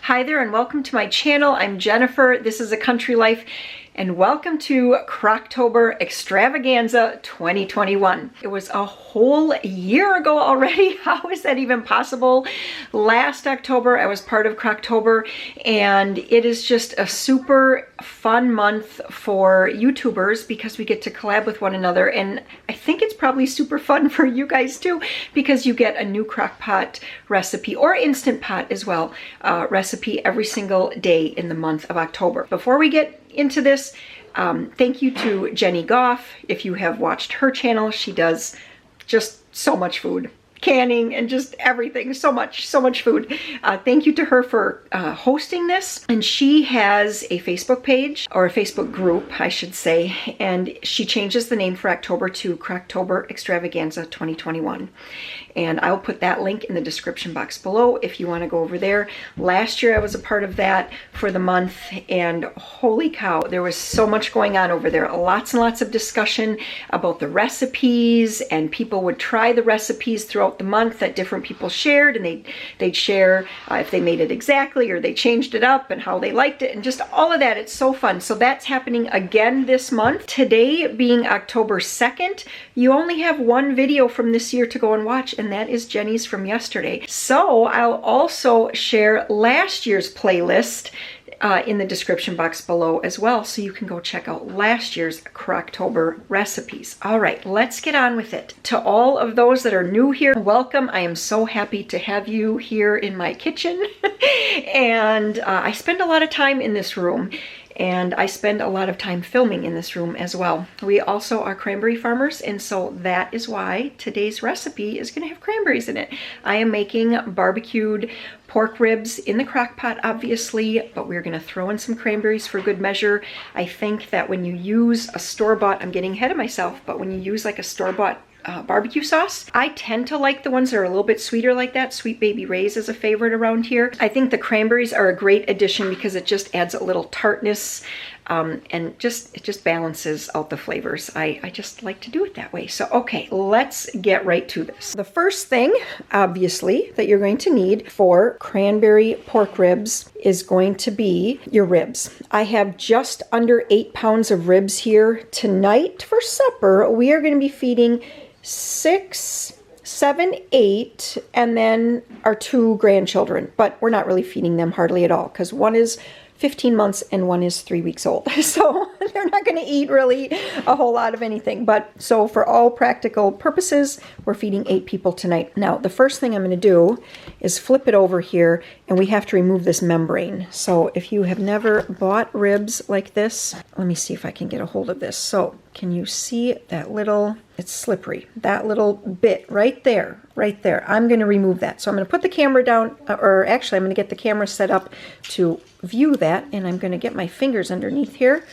Hi there and welcome to my channel. I'm Jennifer. This is A Country Life and welcome to Crocktober Extravaganza 2021. It was a whole year ago already. How is that even possible? Last October I was part of Croctober and it is just a super fun month for YouTubers because we get to collab with one another, and I think it's probably super fun for you guys too because you get a new crockpot recipe or Instant Pot as well recipe every single day in the month of October. Before we get into this, thank you to Jenny Goff. If you have watched her channel, she does just so much food, canning and just everything, so much food. Thank you to her for hosting this. And she has a Facebook page, or a Facebook group I should say, and she changes the name for October to Crocktober Extravaganza 2021. And I'll put that link in the description box below if you want to go over there. Last year I was a part of that for the month, and holy cow, there was so much going on over there. Lots and lots of discussion about the recipes, and people would try the recipes throughout the month that different people shared, and they'd share if they made it exactly or they changed it up and how they liked it and just all of that. It's so fun. So that's happening again this month. Today being October 2nd, you only have one video from this year to go and watch, and that is Jenny's from yesterday. So I'll also share last year's playlist in the description box below as well, so you can go check out last year's Crocktober recipes. All right, let's get on with it. To all of those that are new here, welcome. I am so happy to have you here in my kitchen. And I spend a lot of time in this room, and I spend a lot of time filming in this room as well. We also are cranberry farmers, and so that is why today's recipe is going to have cranberries in it. I am making barbecued pork ribs in the crock pot, obviously, but we're going to throw in some cranberries for good measure. I think that when you use a store-bought, I'm getting ahead of myself, but when you use like a store-bought barbecue sauce, I tend to like the ones that are a little bit sweeter like that. Sweet Baby Ray's is a favorite around here. I think the cranberries are a great addition because it just adds a little tartness and it just balances out the flavors. I just like to do it that way. So okay, let's get right to this. The first thing, obviously, that you're going to need for cranberry pork ribs is going to be your ribs. I have just under 8 pounds of ribs here. Tonight for supper, we are going to be feeding 6, 7, 8, and then our 2 grandchildren. But we're not really feeding them hardly at all because one is 15 months and one is 3 weeks old. So they're not going to eat really a whole lot of anything. But so for all practical purposes, we're feeding 8 people tonight. Now, the first thing I'm going to do is flip it over here, and we have to remove this membrane. So if you have never bought ribs like this, let me see if I can get a hold of this. So can you see that little, it's slippery, that little bit right there, right there. I'm going to remove that. So I'm going to put the camera down, or actually I'm going to get the camera set up to view that, and I'm going to get my fingers underneath here.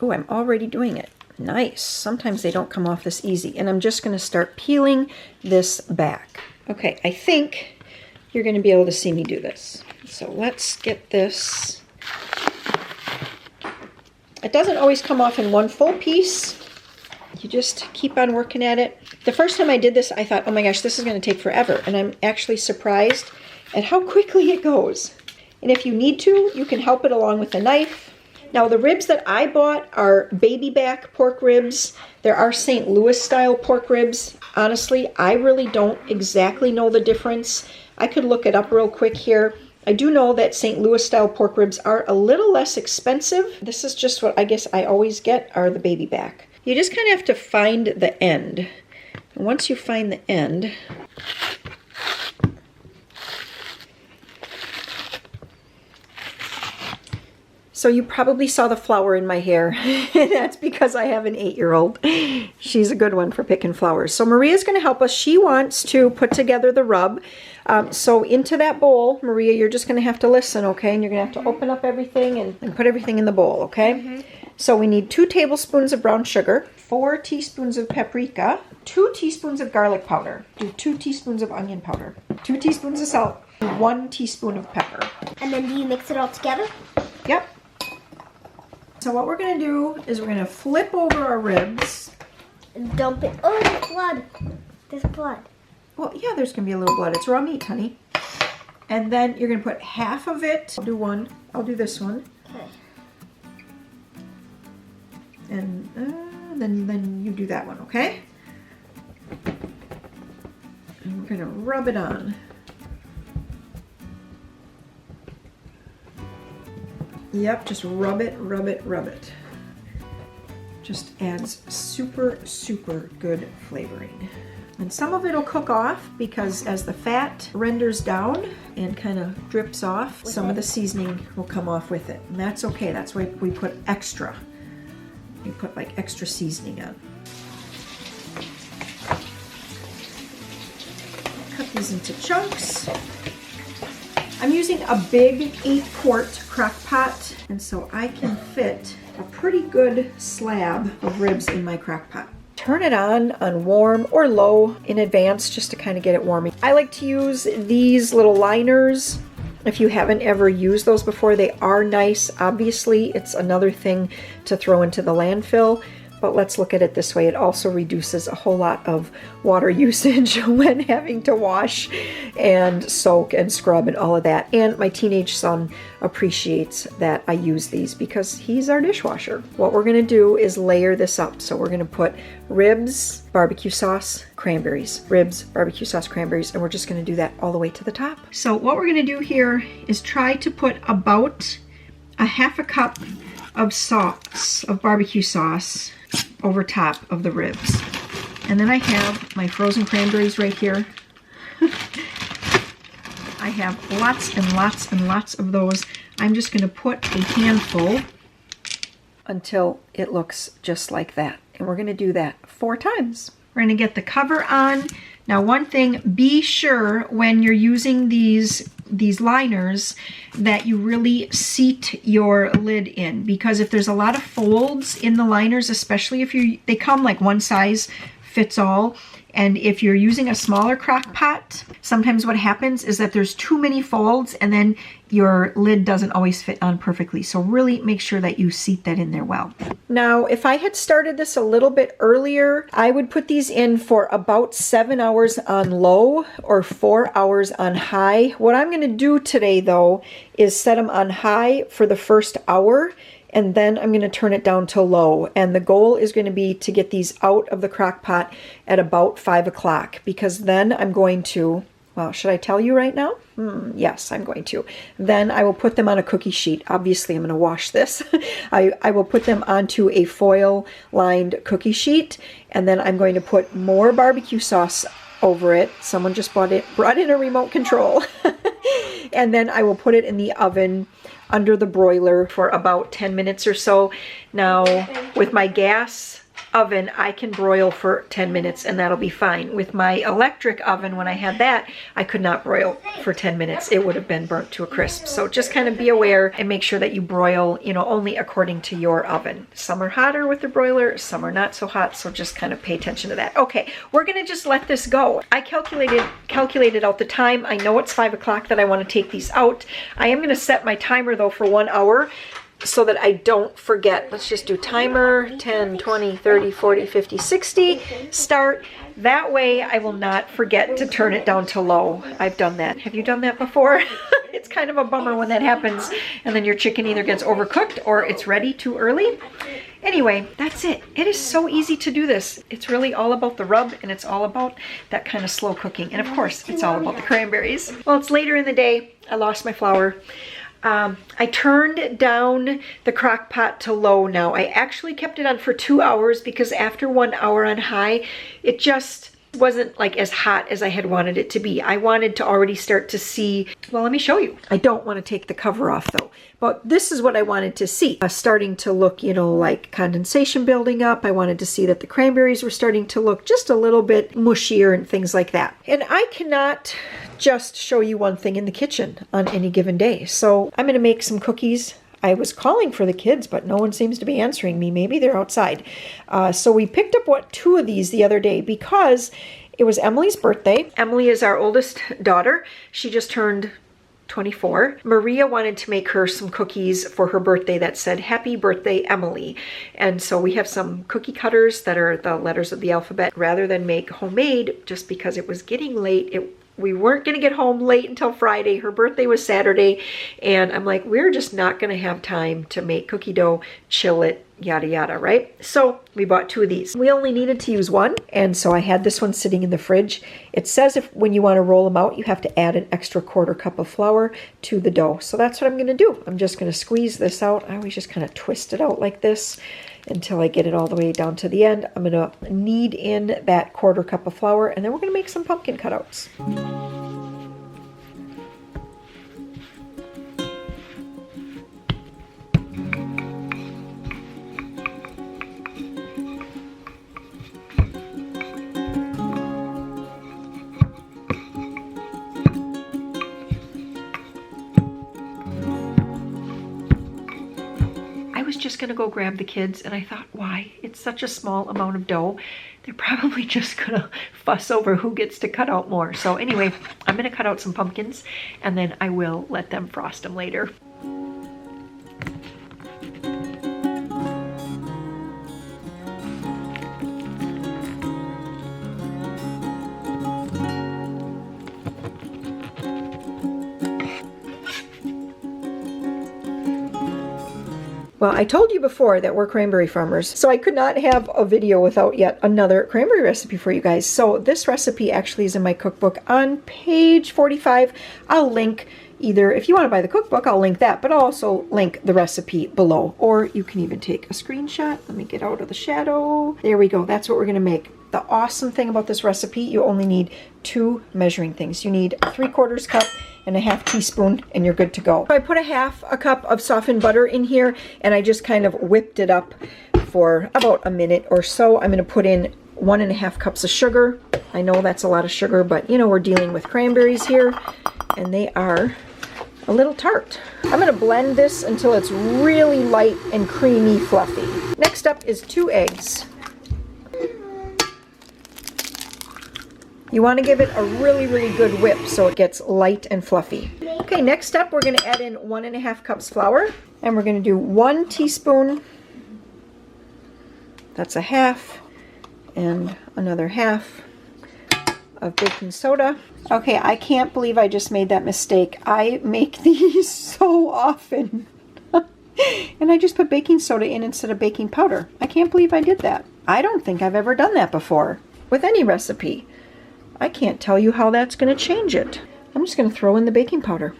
Oh, I'm already doing it. Nice. Sometimes they don't come off this easy. And I'm just going to start peeling this back. Okay, I think you're going to be able to see me do this. So let's get this. It doesn't always come off in one full piece. You just keep on working at it. The first time I did this, I thought, oh my gosh, this is going to take forever. And I'm actually surprised at how quickly it goes. And if you need to, you can help it along with a knife. Now, the ribs that I bought are baby back pork ribs. There are St. Louis style pork ribs. Honestly, I really don't exactly know the difference. I could look it up real quick here. I do know that St. Louis style pork ribs are a little less expensive. This is just what I guess I always get, are the baby back. You just kind of have to find the end. And once you find the end, so you probably saw the flower in my hair. That's because I have an 8-year-old. She's a good one for picking flowers. So Maria's going to help us. She wants to put together the rub. So into that bowl, Maria, you're just going to have to listen, okay? And you're going to have to open up everything and put everything in the bowl, okay? Mm-hmm. So we need 2 tablespoons of brown sugar, 4 teaspoons of paprika, 2 teaspoons of garlic powder, 2 teaspoons of onion powder, 2 teaspoons of salt, 1 teaspoon of pepper. And then do you mix it all together? Yep. So what we're going to do is we're going to flip over our ribs. And dump it. Oh, there's blood. There's blood. Well, yeah, there's going to be a little blood. It's raw meat, honey. And then you're gonna put half of it. I'll do one. I'll do this one. Okay. And then you do that one, okay? And we're gonna rub it on. Yep, just rub it, rub it, rub it. Just adds super, super good flavoring. And some of it'll cook off because as the fat renders down and kind of drips off, some of the seasoning will come off with it. And that's okay, that's why we put extra. We put like extra seasoning on. Cut these into chunks. I'm using a big 8-quart crock pot, and so I can fit a pretty good slab of ribs in my crock pot. Turn it on warm or low in advance just to kind of get it warming. I like to use these little liners. If you haven't ever used those before, they are nice. Obviously, it's another thing to throw into the landfill, but let's look at it this way. It also reduces a whole lot of water usage when having to wash and soak and scrub and all of that. And my teenage son appreciates that I use these because he's our dishwasher. What we're gonna do is layer this up. So we're gonna put ribs, barbecue sauce, cranberries, ribs, barbecue sauce, cranberries, and we're just gonna do that all the way to the top. So what we're gonna do here is try to put about a half a cup of sauce, of barbecue sauce, over top of the ribs. And then I have my frozen cranberries right here. I have lots and lots and lots of those. I'm just going to put a handful until it looks just like that. And we're going to do that 4 times. We're going to get the cover on. Now, one thing, be sure when you're using these liners that you really seat your lid in, because if there's a lot of folds in the liners, especially if they come like one size fits all, and if you're using a smaller crock pot, sometimes what happens is that there's too many folds and then your lid doesn't always fit on perfectly. So really make sure that you seat that in there well. Now, if I had started this a little bit earlier, I would put these in for about 7 hours on low or 4 hours on high. What I'm going to do today, though, is set them on high for the first hour, and then I'm going to turn it down to low. And the goal is going to be to get these out of the crock pot at about 5 o'clock, because then I'm going to, well, should I tell you right now? Yes, I'm going to. Then I will put them on a cookie sheet. Obviously, I'm going to wash this. I will put them onto a foil-lined cookie sheet, and then I'm going to put more barbecue sauce over it. Someone just brought in a remote control. And then I will put it in the oven under the broiler for about 10 minutes or so. Now, with my gas oven, I can broil for 10 minutes and that'll be fine. With my electric oven, when I had that, I could not broil for 10 minutes. It would have been burnt to a crisp. So just kind of be aware and make sure that you broil, you know, only according to your oven. Some are hotter with the broiler, some are not so hot, so just kind of pay attention to that. Okay, we're gonna just let this go. I calculated out the time. I know it's 5 o'clock that I want to take these out. I am gonna set my timer though for 1 hour, so that I don't forget. Let's just do timer, 10, 20, 30, 40, 50, 60, start. That way I will not forget to turn it down to low. I've done that. Have you done that before? It's kind of a bummer when that happens and then your chicken either gets overcooked or it's ready too early. Anyway, that's it. It is so easy to do this. It's really all about the rub and it's all about that kind of slow cooking. And of course, it's all about the cranberries. Well, it's later in the day. I lost my flour. I turned down the crock pot to low now. I actually kept it on for 2 hours because after 1 hour on high, it just wasn't like as hot as I had wanted it to be. I wanted to already start to see, well, let me show you. I don't want to take the cover off though, but this is what I wanted to see. Starting to look, you know, like condensation building up. I wanted to see that the cranberries were starting to look just a little bit mushier and things like that. And I cannot just show you one thing in the kitchen on any given day. So I'm going to make some cookies. I was calling for the kids, but no one seems to be answering me. Maybe they're outside. So we picked up 2 of these the other day because it was Emily's birthday. Emily is our oldest daughter. She just turned 24. Maria wanted to make her some cookies for her birthday that said, "Happy birthday, Emily." And so we have some cookie cutters that are the letters of the alphabet. Rather than make homemade, just because it was getting late, it we weren't going to get home late until Friday. Her birthday was Saturday, and I'm like, we're just not going to have time to make cookie dough, chill it, yada yada, right? So we bought 2 of these. We only needed to use 1, and so I had this one sitting in the fridge. It says if when you want to roll them out, you have to add an extra 1/4 cup of flour to the dough. So that's what I'm going to do. I'm just going to squeeze this out. I always just kind of twist it out like this until I get it all the way down to the end. I'm going to knead in that 1/4 cup of flour, and then we're going to make some pumpkin cutouts. Just gonna go grab the kids, and I thought, why? It's such a small amount of dough. They're probably just gonna fuss over who gets to cut out more. So anyway, I'm gonna cut out some pumpkins, and then I will let them frost them later. Well, I told you before that we're cranberry farmers, so I could not have a video without yet another cranberry recipe for you guys. So this recipe actually is in my cookbook on page 45. I'll link either, if you want to buy the cookbook, I'll link that, but I'll also link the recipe below. Or you can even take a screenshot. Let me get out of the shadow. There we go. That's what we're going to make. The awesome thing about this recipe, you only need 2 measuring things. You need a 3/4 cup and a 1/2 teaspoon, and you're good to go. So I put a 1/2 cup of softened butter in here, and I just kind of whipped it up for about a minute or so. I'm going to put in 1.5 cups of sugar. I know that's a lot of sugar, but you know, we're dealing with cranberries here, and they are a little tart. I'm going to blend this until it's really light and creamy fluffy. Next up is 2 eggs. You want to give it a really, really good whip so it gets light and fluffy. Okay, next up we're going to add in 1.5 cups flour, and we're going to do 1 teaspoon, that's a 1/2, and another 1/2 of baking soda. Okay, I can't believe I just made that mistake. I make these so often. And I just put baking soda in instead of baking powder. I can't believe I did that. I don't think I've ever done that before with any recipe. I can't tell you how that's going to change it. I'm just going to throw in the baking powder.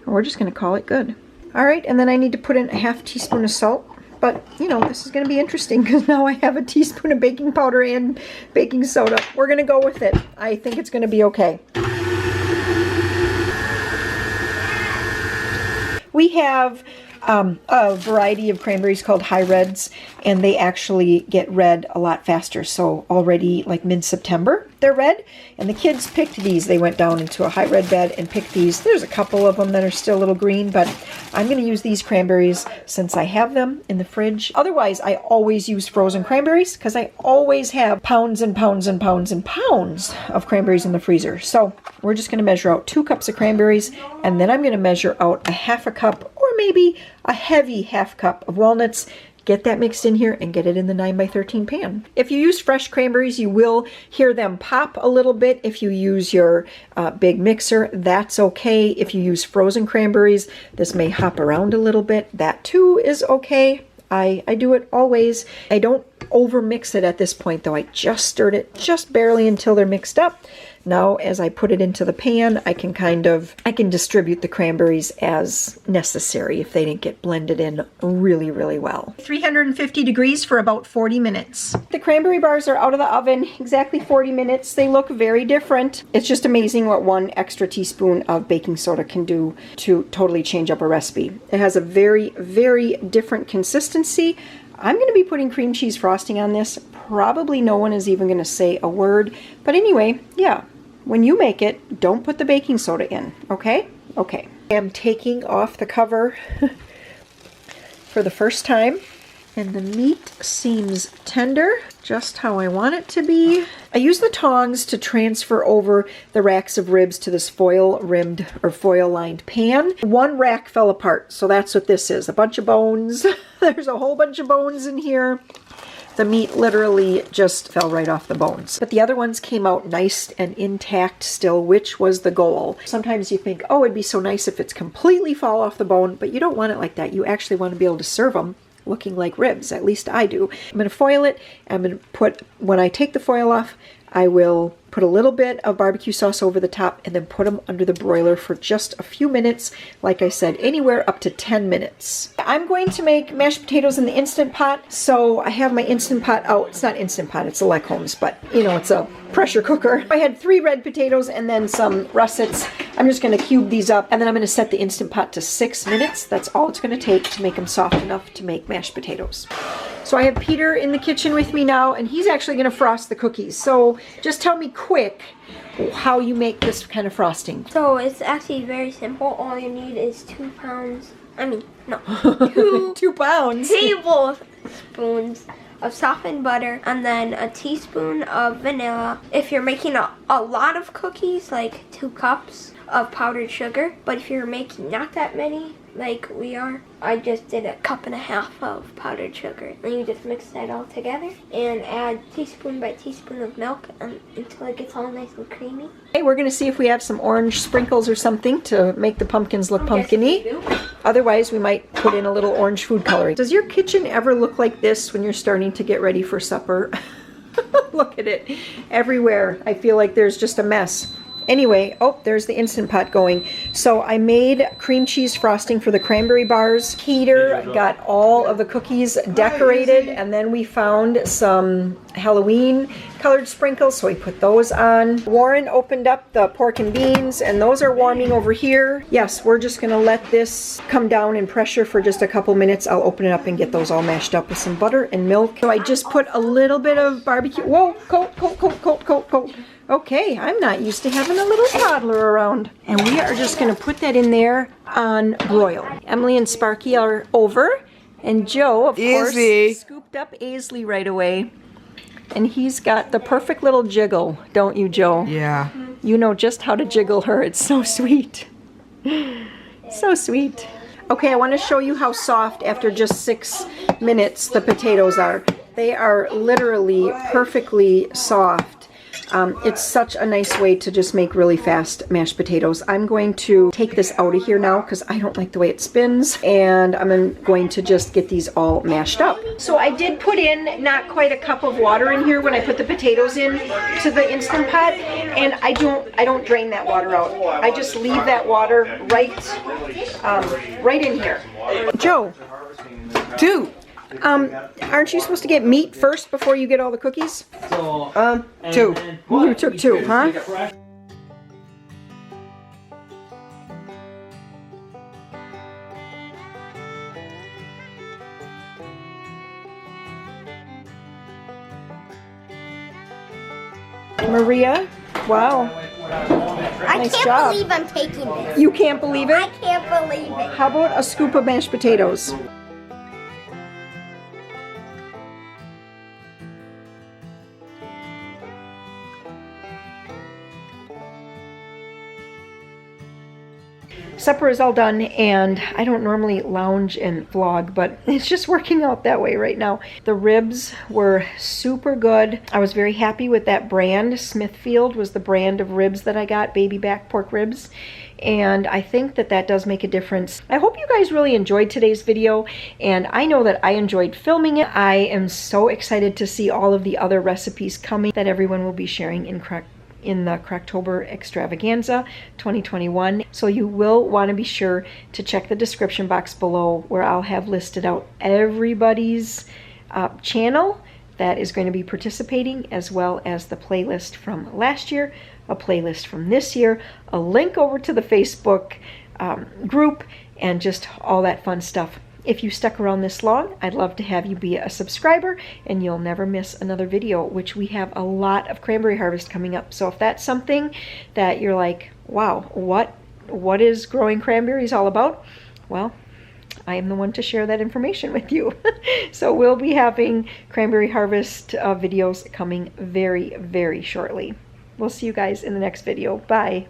And we're just going to call it good. Alright, and then I need to put in a 1/2 teaspoon of salt. But, you know, this is going to be interesting because now I have a teaspoon of baking powder and baking soda. We're going to go with it. I think it's going to be okay. We have a variety of cranberries called high reds, and they actually get red a lot faster. So already like mid-September they're red, and the kids picked these. They went down into a high red bed and picked these. There's a couple of them that are still a little green, but I'm going to use these cranberries since I have them in the fridge. Otherwise, I always use frozen cranberries because I always have pounds and pounds and pounds and pounds of cranberries in the freezer. So we're just going to measure out 2 cups of cranberries, and then I'm going to measure out a 1/2 cup or maybe a heavy 1/2 cup of walnuts. Get that mixed in here and get it in the 9x13 pan. If you use fresh cranberries, you will hear them pop a little bit. If you use your big mixer, that's okay. If you use frozen cranberries, this may hop around a little bit. That too is okay. I do it always. I don't over mix it at this point though. I just stirred it just barely until they're mixed up. Now, as I put it into the pan, I can distribute the cranberries as necessary if they didn't get blended in really, really well. 350 degrees for about 40 minutes. The cranberry bars are out of the oven exactly 40 minutes. They look very different. It's just amazing what 1 extra teaspoon of baking soda can do to totally change up a recipe. It has a very, very different consistency. I'm going to be putting cream cheese frosting on this. Probably no one is even going to say a word. But anyway, yeah. When you make it, don't put the baking soda in, okay? Okay. I'm taking off the cover for the first time, and the meat seems tender, just how I want it to be. I use the tongs to transfer over the racks of ribs to this foil-rimmed or foil-lined pan. 1 rack fell apart, so that's what this is. A bunch of bones. There's a whole bunch of bones in here. the meat literally just fell right off the bones. But the other ones came out nice and intact still, which was the goal. Sometimes you think, oh, it'd be so nice if it's completely fall off the bone, but you don't want it like that. You actually want to be able to serve them looking like ribs. At least I do. I'm going to foil it. I'm going to put, when I take the foil off, I will put a little bit of barbecue sauce over the top and then put them under the broiler for just a few minutes. Like I said, anywhere up to 10 minutes. I'm going to make mashed potatoes in the Instant Pot. So I have my Instant Pot out. It's not Instant Pot, it's a Leckholm's, but you know, it's a pressure cooker. I had 3 red potatoes and then some russets. I'm just going to cube these up and then I'm going to set the Instant Pot to 6 minutes. That's all it's going to take to make them soft enough to make mashed potatoes. So I have Peter in the kitchen with me now, and he's actually going to frost the cookies. So just tell me quick how you make this kind of frosting. So it's actually very simple. All you need is 2 pounds. I mean, no. 2 pounds. tablespoons of softened butter and then a teaspoon of vanilla. If you're making a lot of cookies, like 2 cups of powdered sugar. But if you're making not that many, like we are, I just did 1.5 cups of powdered sugar. And you just mix that all together and add teaspoon by teaspoon of milk until it gets all nice and creamy. Hey, we're going to see if we have some orange sprinkles or something to make the pumpkins look pumpkin-y. Otherwise, we might put in a little orange food coloring. Does your kitchen ever look like this when you're starting to get ready for supper? Look at it. Everywhere, I feel like there's just a mess. Anyway, oh, there's the Instant Pot going. So I made cream cheese frosting for the cranberry bars. Peter got all of the cookies decorated, and then we found some Halloween colored sprinkles, so we put those on. Warren opened up the pork and beans, and those are warming over here. Yes, we're just gonna let this come down in pressure for just a couple minutes. I'll open it up and get those all mashed up with some butter and milk. So I just put a little bit of barbecue. Whoa, coat. Okay, I'm not used to having a little toddler around. And we are just going to put that in there on broil. Emily and Sparky are over. And Joe, of course, scooped up Aisley right away. And he's got the perfect little jiggle, don't you, Joe? Yeah. You know just how to jiggle her. It's so sweet. So sweet. Okay, I want to show you how soft after just 6 minutes the potatoes are. They are literally perfectly soft. It's such a nice way to just make really fast mashed potatoes. I'm going to take this out of here now because I don't like the way it spins, and I'm going to just get these all mashed up. So I did put in not quite a cup of water in here when I put the potatoes in to the Instant Pot, and I don't drain that water out. I just leave that water right in here. Joe. 2. Aren't you supposed to get meat first before you get all the cookies? 2. You took 2, huh? Maria, wow. I Nice can't job. believe I'm taking this. You can't believe I it? can't believe it. How about a scoop of mashed potatoes? Supper is all done, and I don't normally lounge and vlog, but it's just working out that way right now. The ribs were super good. I was very happy with that brand. Smithfield was the brand of ribs that I got, baby back pork ribs, and I think that that does make a difference. I hope you guys really enjoyed today's video, and I know that I enjoyed filming it. I am so excited to see all of the other recipes coming that everyone will be sharing in the Croctober Extravaganza 2021. So you will want to be sure to check the description box below, where I'll have listed out everybody's channel that is going to be participating, as well as the playlist from last year, a playlist from this year, a link over to the Facebook group, and just all that fun stuff. If you stuck around this long, I'd love to have you be a subscriber, and you'll never miss another video, which we have a lot of cranberry harvest coming up. So if that's something that you're like, wow, what is growing cranberries all about? Well, I am the one to share that information with you. So we'll be having cranberry harvest videos coming very, very shortly. We'll see you guys in the next video. Bye.